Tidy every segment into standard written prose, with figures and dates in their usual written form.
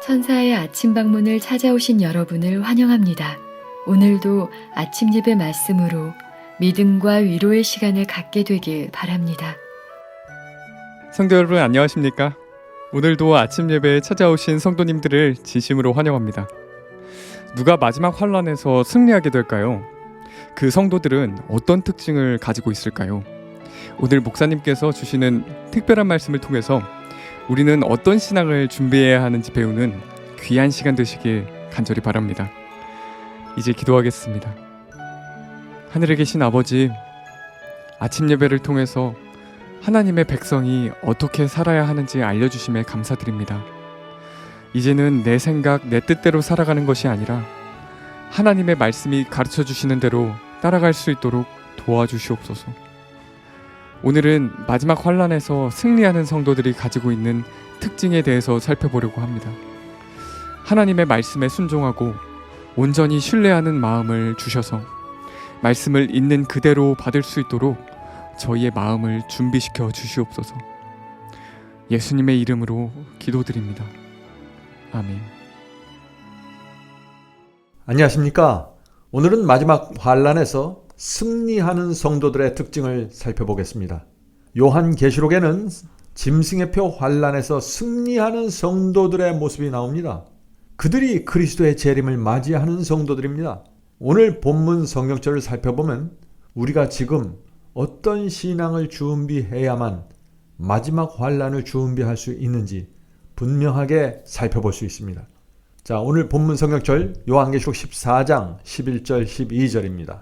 천사의 아침 방문을 찾아오신 여러분을 환영합니다. 오늘도 아침 예배 말씀으로 믿음과 위로의 시간을 갖게 되길 바랍니다. 성도 여러분 안녕하십니까? 오늘도 아침 예배에 찾아오신 성도님들을 진심으로 환영합니다. 누가 마지막 환란에서 승리하게 될까요? 그 성도들은 어떤 특징을 가지고 있을까요? 오늘 목사님께서 주시는 특별한 말씀을 통해서 우리는 어떤 신앙을 준비해야 하는지 배우는 귀한 시간 되시길 간절히 바랍니다. 이제 기도하겠습니다. 하늘에 계신 아버지, 아침 예배를 통해서 하나님의 백성이 어떻게 살아야 하는지 알려주심에 감사드립니다. 이제는 내 생각, 내 뜻대로 살아가는 것이 아니라 하나님의 말씀이 가르쳐 주시는 대로 따라갈 수 있도록 도와주시옵소서. 오늘은 마지막 환란에서 승리하는 성도들이 가지고 있는 특징에 대해서 살펴보려고 합니다. 하나님의 말씀에 순종하고 온전히 신뢰하는 마음을 주셔서 말씀을 있는 그대로 받을 수 있도록 저희의 마음을 준비시켜 주시옵소서. 예수님의 이름으로 기도드립니다. 아멘. 안녕하십니까? 오늘은 마지막 환란에서 승리하는 성도들의 특징을 살펴보겠습니다. 요한계시록에는 짐승의 표 환란에서 승리하는 성도들의 모습이 나옵니다. 그들이 그리스도의 재림을 맞이하는 성도들입니다. 오늘 본문 성경절을 살펴보면 우리가 지금 어떤 신앙을 준비해야만 마지막 환란을 준비할 수 있는지 분명하게 살펴볼 수 있습니다. 자, 오늘 본문 성경절 요한계시록 14장 11절 12절입니다.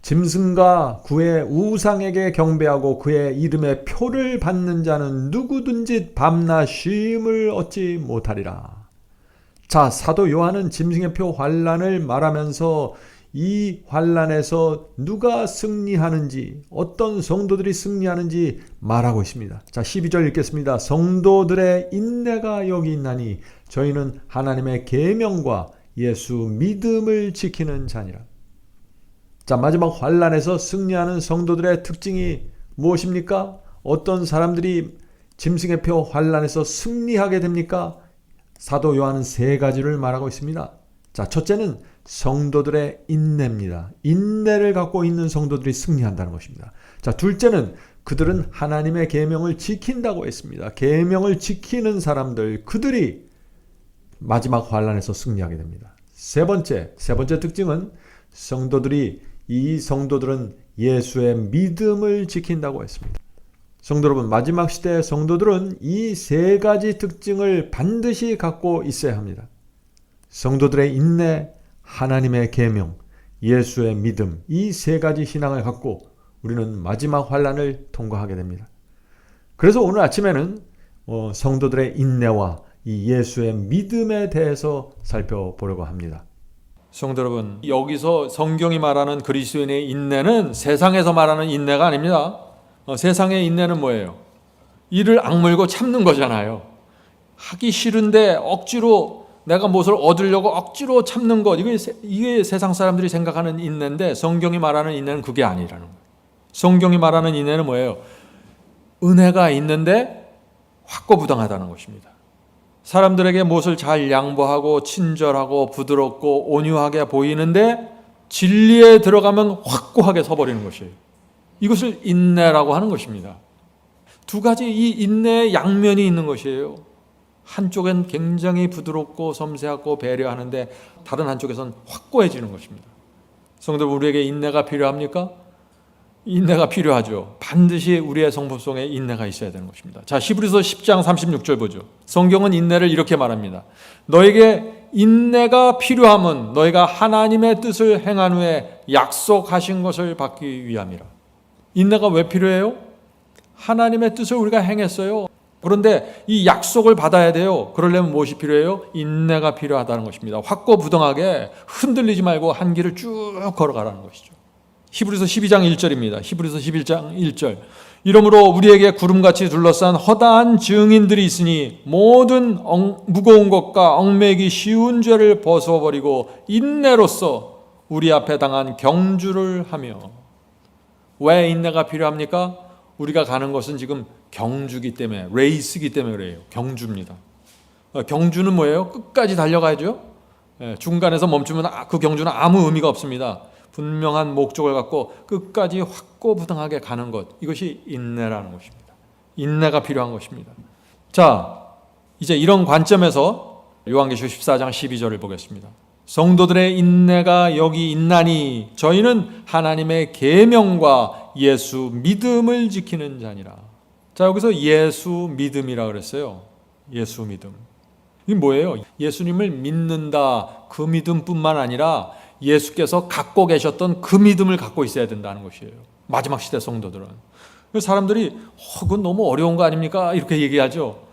짐승과 그의 우상에게 경배하고 그의 이름의 표를 받는 자는 누구든지 밤낮 쉼을 얻지 못하리라. 자, 사도 요한은 짐승의 표 환란을 말하면서 이 환란에서 누가 승리하는지, 어떤 성도들이 승리하는지 말하고 있습니다. 자, 12절 읽겠습니다. 성도들의 인내가 여기 있나니 저희는 하나님의 계명과 예수 믿음을 지키는 자니라. 자, 마지막 환란에서 승리하는 성도들의 특징이 무엇입니까? 어떤 사람들이 짐승의 표 환란에서 승리하게 됩니까? 사도 요한은 세 가지를 말하고 있습니다. 자, 첫째는 성도들의 인내입니다. 인내를 갖고 있는 성도들이 승리한다는 것입니다. 자, 둘째는 그들은 하나님의 계명을 지킨다고 했습니다. 계명을 지키는 사람들, 그들이 마지막 환란에서 승리하게 됩니다. 세 번째 특징은 이 성도들은 예수의 믿음을 지킨다고 했습니다. 성도 여러분, 마지막 시대의 성도들은 이 세 가지 특징을 반드시 갖고 있어야 합니다. 성도들의 인내, 하나님의 계명, 예수의 믿음, 이 세 가지 신앙을 갖고 우리는 마지막 환란을 통과하게 됩니다. 그래서 오늘 아침에는 성도들의 인내와 이 예수의 믿음에 대해서 살펴보려고 합니다. 성도 여러분, 여기서 성경이 말하는 그리스도인의 인내는 세상에서 말하는 인내가 아닙니다. 세상의 인내는 뭐예요? 이를 악물고 참는 거잖아요. 하기 싫은데 억지로 내가 무엇을 얻으려고 억지로 참는 것, 이게 세상 사람들이 생각하는 인내인데 성경이 말하는 인내는 그게 아니라는 거예요. 성경이 말하는 인내는 뭐예요? 은혜가 있는데 확고부당하다는 것입니다. 사람들에게 무엇을 잘 양보하고 친절하고 부드럽고 온유하게 보이는데 진리에 들어가면 확고하게 서버리는 것이에요. 이것을 인내라고 하는 것입니다. 두 가지 이 인내의 양면이 있는 것이에요. 한쪽엔 굉장히 부드럽고 섬세하고 배려하는데 다른 한쪽에선 확고해지는 것입니다. 성도 여러분, 우리에게 인내가 필요합니까? 인내가 필요하죠. 반드시 우리의 성품속에 인내가 있어야 되는 것입니다. 자, 히브리서 10장 36절 보죠. 성경은 인내를 이렇게 말합니다. 너에게 인내가 필요함은 너희가 하나님의 뜻을 행한 후에 약속하신 것을 받기 위함이라. 인내가 왜 필요해요? 하나님의 뜻을 우리가 행했어요. 그런데 이 약속을 받아야 돼요. 그러려면 무엇이 필요해요? 인내가 필요하다는 것입니다. 확고부동하게 흔들리지 말고 한 길을 쭉 걸어가라는 것이죠. 히브리서 12장 1절입니다. 히브리서 11장 1절. 이러므로 우리에게 구름같이 둘러싼 허다한 증인들이 있으니 모든 무거운 것과 얽매기 쉬운 죄를 벗어버리고 인내로써 우리 앞에 당한 경주를 하며. 왜 인내가 필요합니까? 우리가 가는 것은 지금 경주기 때문에, 레이스기 때문에 그래요. 경주입니다. 경주는 뭐예요? 끝까지 달려가야죠. 중간에서 멈추면 그 경주는 아무 의미가 없습니다. 분명한 목적을 갖고 끝까지 확고부동하게 가는 것, 이것이 인내라는 것입니다. 인내가 필요한 것입니다. 자, 이제 이런 관점에서 요한계시록 14장 12절을 보겠습니다. 성도들의 인내가 여기 있나니 저희는 하나님의 계명과 예수 믿음을 지키는 자니라. 자, 여기서 예수 믿음이라 그랬어요. 예수 믿음. 이게 뭐예요? 예수님을 믿는다, 그 믿음뿐만 아니라 예수께서 갖고 계셨던 그 믿음을 갖고 있어야 된다는 것이에요. 마지막 시대 성도들은. 사람들이 그건 너무 어려운 거 아닙니까? 이렇게 얘기하죠.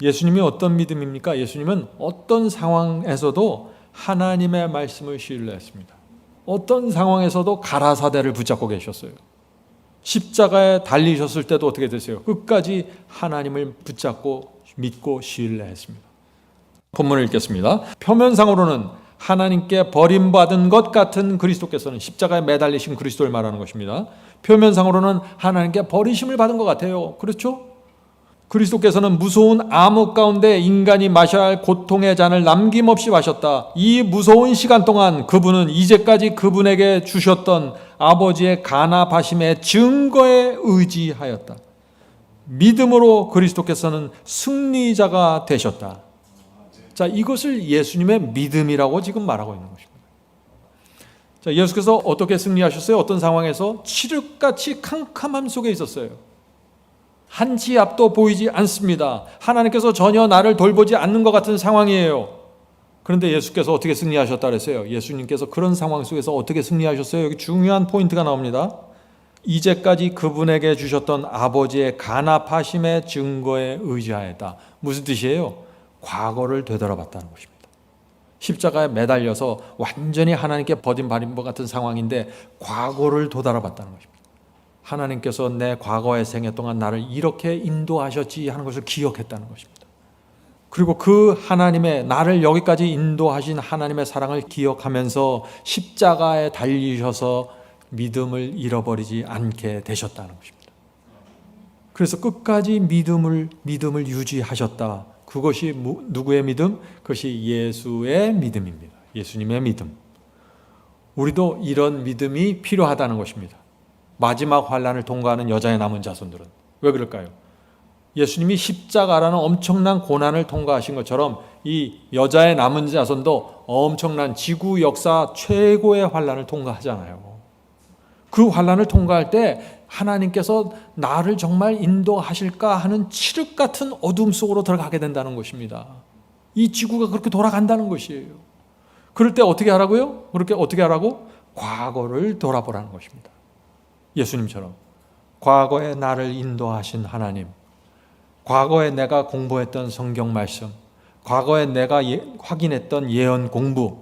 예수님이 어떤 믿음입니까? 예수님은 어떤 상황에서도 하나님의 말씀을 신뢰했습니다. 어떤 상황에서도 가라사대를 붙잡고 계셨어요. 십자가에 달리셨을 때도 어떻게 되세요? 끝까지 하나님을 붙잡고 믿고 신뢰했습니다. 본문을 읽겠습니다. 표면상으로는 하나님께 버림받은 것 같은 그리스도께서는, 십자가에 매달리신 그리스도를 말하는 것입니다. 표면상으로는 하나님께 버리심을 받은 것 같아요. 그렇죠? 그리스도께서는 무서운 암흑 가운데 인간이 마셔야 할 고통의 잔을 남김없이 마셨다. 이 무서운 시간 동안 그분은 이제까지 그분에게 주셨던 아버지의 간압하심의 증거에 의지하였다. 믿음으로 그리스도께서는 승리자가 되셨다. 자, 이것을 예수님의 믿음이라고 지금 말하고 있는 것입니다. 자, 예수께서 어떻게 승리하셨어요? 어떤 상황에서? 칠흑같이 캄캄함 속에 있었어요. 한치 앞도 보이지 않습니다. 하나님께서 전혀 나를 돌보지 않는 것 같은 상황이에요. 그런데 예수께서 어떻게 승리하셨다 그랬어요? 예수님께서 그런 상황 속에서 어떻게 승리하셨어요? 여기 중요한 포인트가 나옵니다. 이제까지 그분에게 주셨던 아버지의 간압하심의 증거에 의지하였다. 무슨 뜻이에요? 과거를 되돌아봤다는 것입니다. 십자가에 매달려서 완전히 하나님께 버림받은 것 같은 상황인데 과거를 되돌아봤다는 것입니다. 하나님께서 내 과거의 생애 동안 나를 이렇게 인도하셨지 하는 것을 기억했다는 것입니다. 그리고 그 하나님의, 나를 여기까지 인도하신 하나님의 사랑을 기억하면서 십자가에 달리셔서 믿음을 잃어버리지 않게 되셨다는 것입니다. 그래서 끝까지 믿음을 유지하셨다. 그것이 누구의 믿음? 그것이 예수의 믿음입니다. 예수님의 믿음. 우리도 이런 믿음이 필요하다는 것입니다. 마지막 환난을 통과하는 여자의 남은 자손들은 왜 그럴까요? 예수님이 십자가라는 엄청난 고난을 통과하신 것처럼 이 여자의 남은 자손도 엄청난 지구 역사 최고의 환난을 통과하잖아요. 그 환난을 통과할 때 하나님께서 나를 정말 인도하실까 하는 칠흑 같은 어둠 속으로 들어가게 된다는 것입니다. 이 지구가 그렇게 돌아간다는 것이에요. 그럴 때 어떻게 하라고요? 그렇게 어떻게 하라고? 과거를 돌아보라는 것입니다. 예수님처럼 과거에 나를 인도하신 하나님, 과거에 내가 공부했던 성경 말씀, 과거에 내가 확인했던 예언 공부,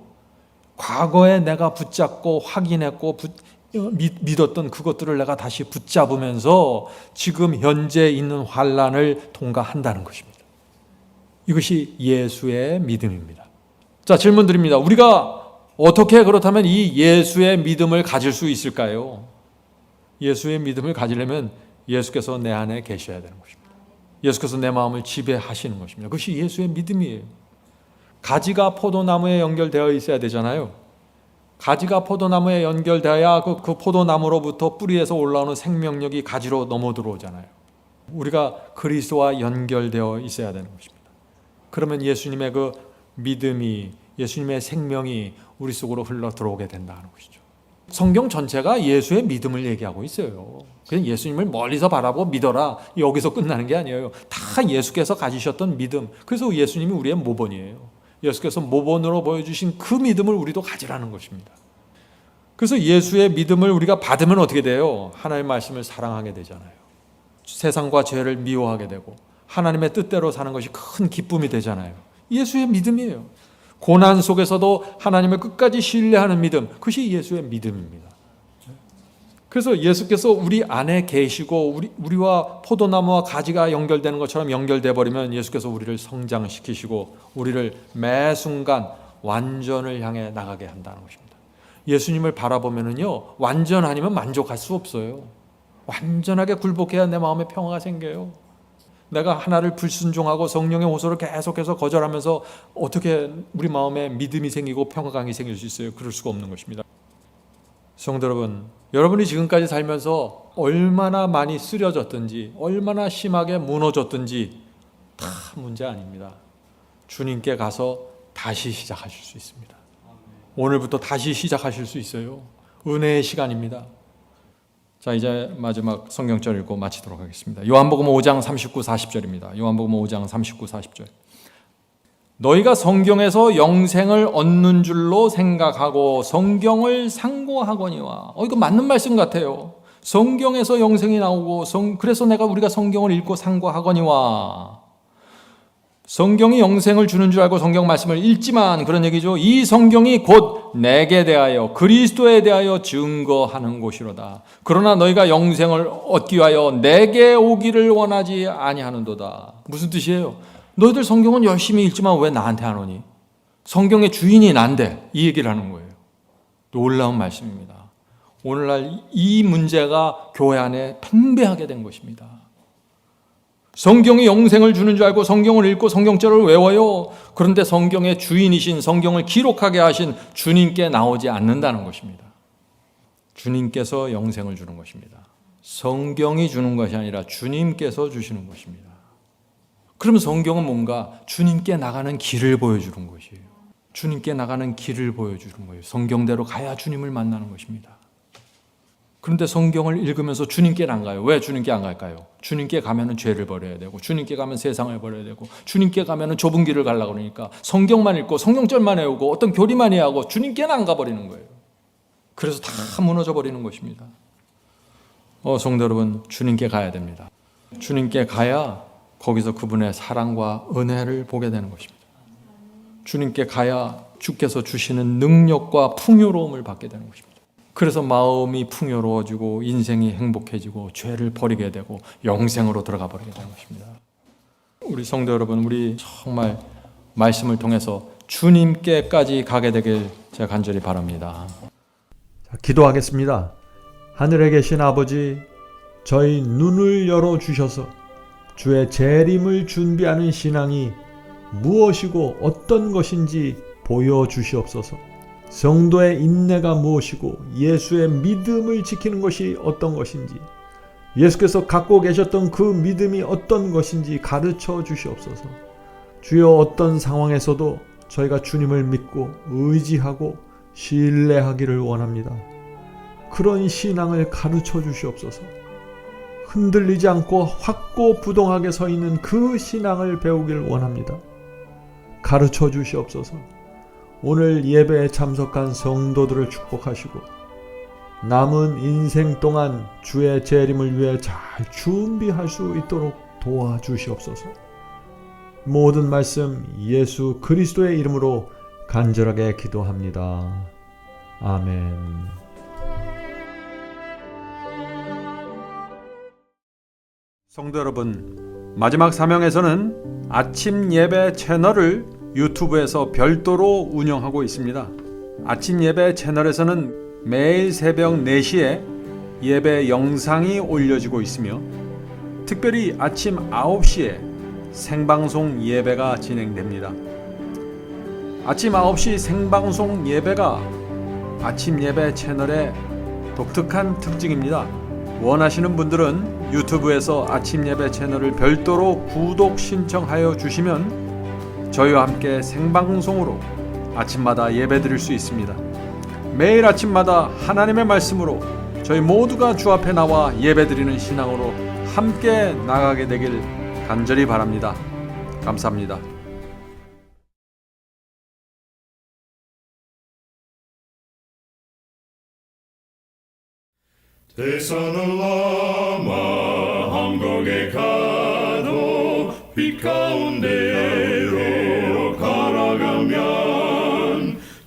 과거에 내가 붙잡고 확인했고 믿었던 그것들을 내가 다시 붙잡으면서 지금 현재 있는 환난을 통과한다는 것입니다. 이것이 예수의 믿음입니다. 자, 질문 드립니다. 우리가 어떻게 그렇다면 이 예수의 믿음을 가질 수 있을까요? 예수의 믿음을 가지려면 예수께서 내 안에 계셔야 되는 것입니다. 예수께서 내 마음을 지배하시는 것입니다. 그것이 예수의 믿음이에요. 가지가 포도나무에 연결되어 있어야 되잖아요. 가지가 포도나무에 연결되어야 그 포도나무로부터 뿌리에서 올라오는 생명력이 가지로 넘어 들어오잖아요. 우리가 그리스도와 연결되어 있어야 되는 것입니다. 그러면 예수님의 그 믿음이, 예수님의 생명이 우리 속으로 흘러 들어오게 된다는 것이죠. 성경 전체가 예수의 믿음을 얘기하고 있어요. 그냥 예수님을 멀리서 바라보고 믿어라, 여기서 끝나는 게 아니에요. 다 예수께서 가지셨던 믿음. 그래서 예수님이 우리의 모본이에요. 예수께서 모본으로 보여주신 그 믿음을 우리도 가지라는 것입니다. 그래서 예수의 믿음을 우리가 받으면 어떻게 돼요? 하나님의 말씀을 사랑하게 되잖아요. 세상과 죄를 미워하게 되고 하나님의 뜻대로 사는 것이 큰 기쁨이 되잖아요. 예수의 믿음이에요. 고난 속에서도 하나님을 끝까지 신뢰하는 믿음, 그것이 예수의 믿음입니다. 그래서 예수께서 우리 안에 계시고 우리와 포도나무와 가지가 연결되는 것처럼 연결돼 버리면 예수께서 우리를 성장시키시고 우리를 매 순간 완전을 향해 나가게 한다는 것입니다. 예수님을 바라보면은요, 완전 아니면 만족할 수 없어요. 완전하게 굴복해야 내 마음에 평화가 생겨요. 내가 하나를 불순종하고 성령의 호소를 계속해서 거절하면서 어떻게 우리 마음에 믿음이 생기고 평강이 생길 수 있어요? 그럴 수가 없는 것입니다. 성도 여러분, 여러분이 지금까지 살면서 얼마나 많이 쓰려졌든지 얼마나 심하게 무너졌든지 다 문제 아닙니다. 주님께 가서 다시 시작하실 수 있습니다. 오늘부터 다시 시작하실 수 있어요. 은혜의 시간입니다. 자, 이제 마지막 성경절 읽고 마치도록 하겠습니다. 요한복음 5장 39, 40절입니다. 요한복음 5장 39, 40절. 너희가 성경에서 영생을 얻는 줄로 생각하고 성경을 상고하거니와. 이거 맞는 말씀 같아요. 성경에서 영생이 나오고 그래서 우리가 성경을 읽고 상고하거니와. 성경이 영생을 주는 줄 알고 성경 말씀을 읽지만 그런 얘기죠. 이 성경이 곧 내게 대하여 그리스도에 대하여 증거하는 곳이로다. 그러나 너희가 영생을 얻기 위하여 내게 오기를 원하지 아니하는도다. 무슨 뜻이에요? 너희들 성경은 열심히 읽지만 왜 나한테 안 오니? 성경의 주인이 난데 이 얘기를 하는 거예요. 놀라운 말씀입니다. 오늘날 이 문제가 교회 안에 팽배하게 된 것입니다. 성경이 영생을 주는 줄 알고 성경을 읽고 성경절을 외워요. 그런데 성경의 주인이신 성경을 기록하게 하신 주님께 나오지 않는다는 것입니다. 주님께서 영생을 주는 것입니다. 성경이 주는 것이 아니라 주님께서 주시는 것입니다. 그럼 성경은 뭔가 주님께 나가는 길을 보여주는 것이에요. 주님께 나가는 길을 보여주는 거예요. 성경대로 가야 주님을 만나는 것입니다. 그런데 성경을 읽으면서 주님께 안 가요. 왜 주님께 안 갈까요? 주님께 가면은 죄를 버려야 되고, 주님께 가면 세상을 버려야 되고, 주님께 가면은 좁은 길을 가려고 그러니까 성경만 읽고 성경절만 외우고 어떤 교리만 해야 하고 주님께는 안 가버리는 거예요. 그래서 다 무너져 버리는 것입니다. 성도 여러분, 주님께 가야 됩니다. 주님께 가야 거기서 그분의 사랑과 은혜를 보게 되는 것입니다. 주님께 가야 주께서 주시는 능력과 풍요로움을 받게 되는 것입니다. 그래서 마음이 풍요로워지고 인생이 행복해지고 죄를 버리게 되고 영생으로 들어가 버리게 되는 것입니다. 우리 성도 여러분, 우리 정말 말씀을 통해서 주님께까지 가게 되길 제가 간절히 바랍니다. 자, 기도하겠습니다. 하늘에 계신 아버지, 저희 눈을 열어주셔서 주의 재림을 준비하는 신앙이 무엇이고 어떤 것인지 보여주시옵소서. 성도의 인내가 무엇이고 예수의 믿음을 지키는 것이 어떤 것인지, 예수께서 갖고 계셨던 그 믿음이 어떤 것인지 가르쳐 주시옵소서. 주여, 어떤 상황에서도 저희가 주님을 믿고 의지하고 신뢰하기를 원합니다. 그런 신앙을 가르쳐 주시옵소서. 흔들리지 않고 확고부동하게 서 있는 그 신앙을 배우기를 원합니다. 가르쳐 주시옵소서. 오늘 예배에 참석한 성도들을 축복하시고 남은 인생 동안 주의 재림을 위해 잘 준비할 수 있도록 도와주시옵소서. 모든 말씀 예수 그리스도의 이름으로 간절하게 기도합니다. 아멘. 성도 여러분, 마지막 사명에서는 아침 예배 채널을 유튜브에서 별도로 운영하고 있습니다. 아침 예배 채널에서는 매일 새벽 4시에 예배 영상이 올려지고 있으며 특별히 아침 9시에 생방송 예배가 진행됩니다. 아침 9시 생방송 예배가 아침 예배 채널의 독특한 특징입니다. 원하시는 분들은 유튜브에서 아침 예배 채널을 별도로 구독 신청하여 주시면 저희와 함께 생방송으로 아침마다 예배드릴 수 있습니다. 매일 아침마다 하나님의 말씀으로 저희 모두가 주 앞에 나와 예배드리는 신앙으로 함께 나가게 되길 간절히 바랍니다. 감사합니다. 대선을 넘어 한국에 가도 빛 가운데로 걸어가면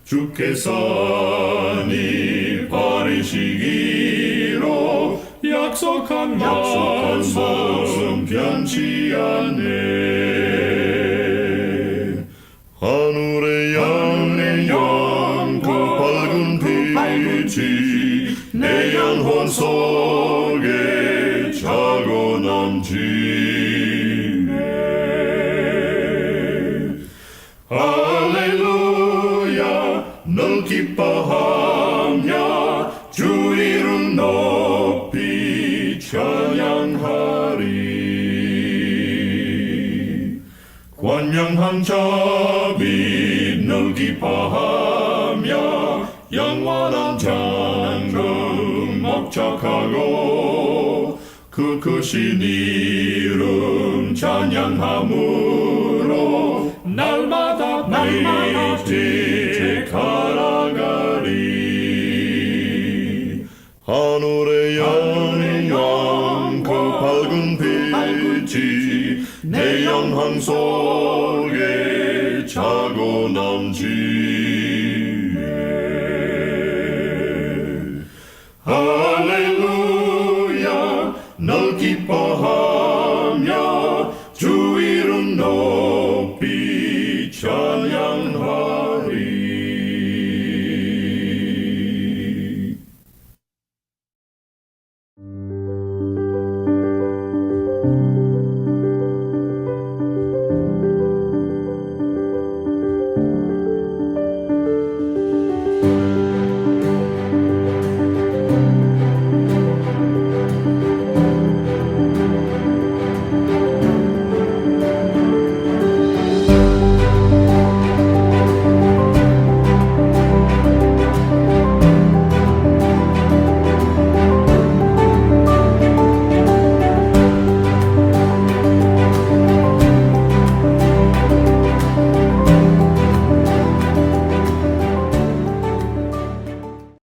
주께서 네 버리시기로 약속한 말씀 변치 않네. 하늘의 영광 그 밝은 빛이 내 영혼 속에 차고 넘치 늘 기뻐하며 주 이름 높이 찬양하리. 권명한 자비 늘 기뻐하며 영원한 장금 목적하고 그 크신 이름 찬양함으로 날마다 갈아가리. 하늘의 영광 그 밝은 빛이 내 영혼 속에 차고 넘치